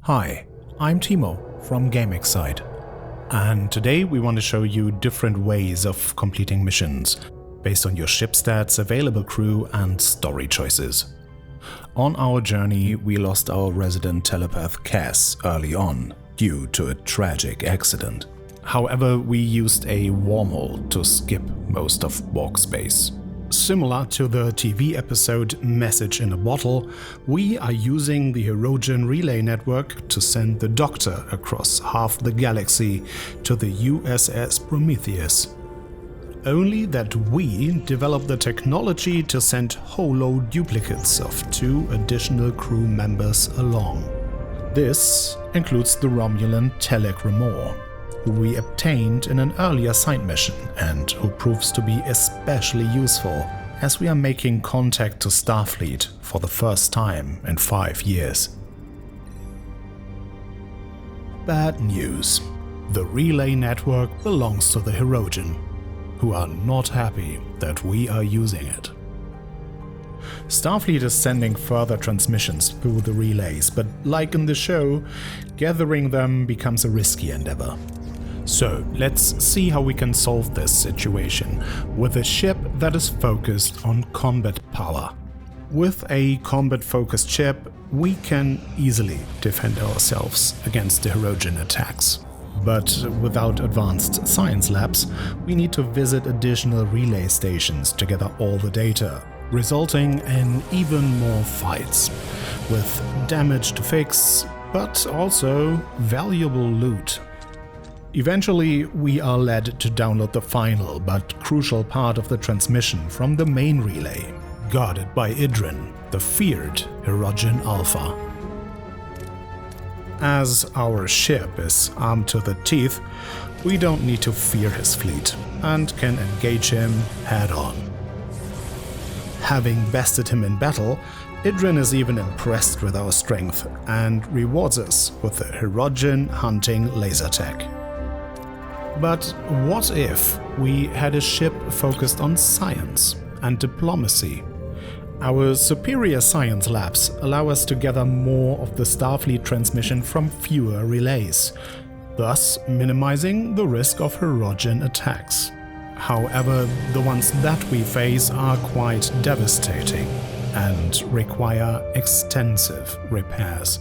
Hi, I'm Timo from Gamexcite, and today we want to show you different ways of completing missions based on your ship stats, available crew, and story choices. On our journey, we lost our resident telepath Cass early on due to a tragic accident. However, we used a wormhole to skip most of walk space. Similar to the TV episode Message in a Bottle, we are using the Voyager relay network to send the Doctor across half the galaxy to the USS Prometheus. Only that we developed the technology to send holo duplicates of 2 additional crew members along. This includes the Romulan Telek Remor, who we obtained in an earlier side mission and who proves to be especially useful as we are making contact to Starfleet for the first time in 5 years. Bad news. The relay network belongs to the Hirogen, who are not happy that we are using it. Starfleet is sending further transmissions through the relays, but like in the show, gathering them becomes a risky endeavor. So let's see how we can solve this situation with a ship that is focused on combat power. With a combat-focused ship, we can easily defend ourselves against the Hirogen attacks. But without advanced science labs, we need to visit additional relay stations to gather all the data, resulting in even more fights, with damage to fix, but also valuable loot. Eventually, we are led to download the final but crucial part of the transmission from the main relay, guarded by Idrin, the feared Hirogen Alpha. As our ship is armed to the teeth, we don't need to fear his fleet and can engage him head-on. Having bested him in battle, Idrin is even impressed with our strength and rewards us with the Hirogen hunting laser tech. But what if we had a ship focused on science and diplomacy? Our superior science labs allow us to gather more of the Starfleet transmission from fewer relays, thus minimizing the risk of Hirogen attacks. However, the ones that we face are quite devastating and require extensive repairs.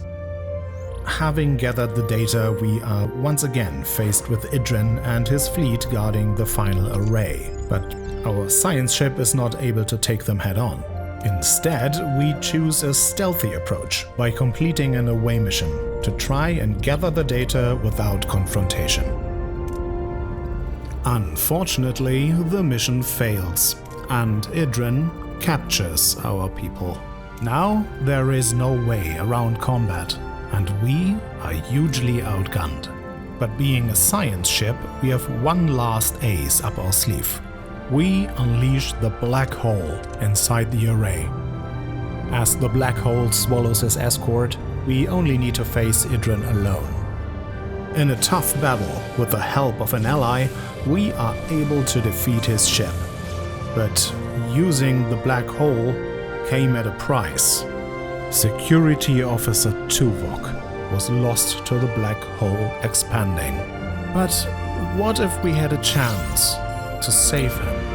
Having gathered the data, we are once again faced with Idrin and his fleet guarding the final array, but our science ship is not able to take them head-on. Instead, we choose a stealthy approach by completing an away mission to try and gather the data without confrontation. Unfortunately, the mission fails, and Idrin captures our people. Now there is no way around combat, and we are hugely outgunned. But being a science ship, we have one last ace up our sleeve. We unleash the black hole inside the array. As the black hole swallows his escort, we only need to face Idrin alone. In a tough battle with the help of an ally, we are able to defeat his ship. But using the black hole came at a price. Security Officer Tuvok was lost to the black hole expanding. But what if we had a chance to save him?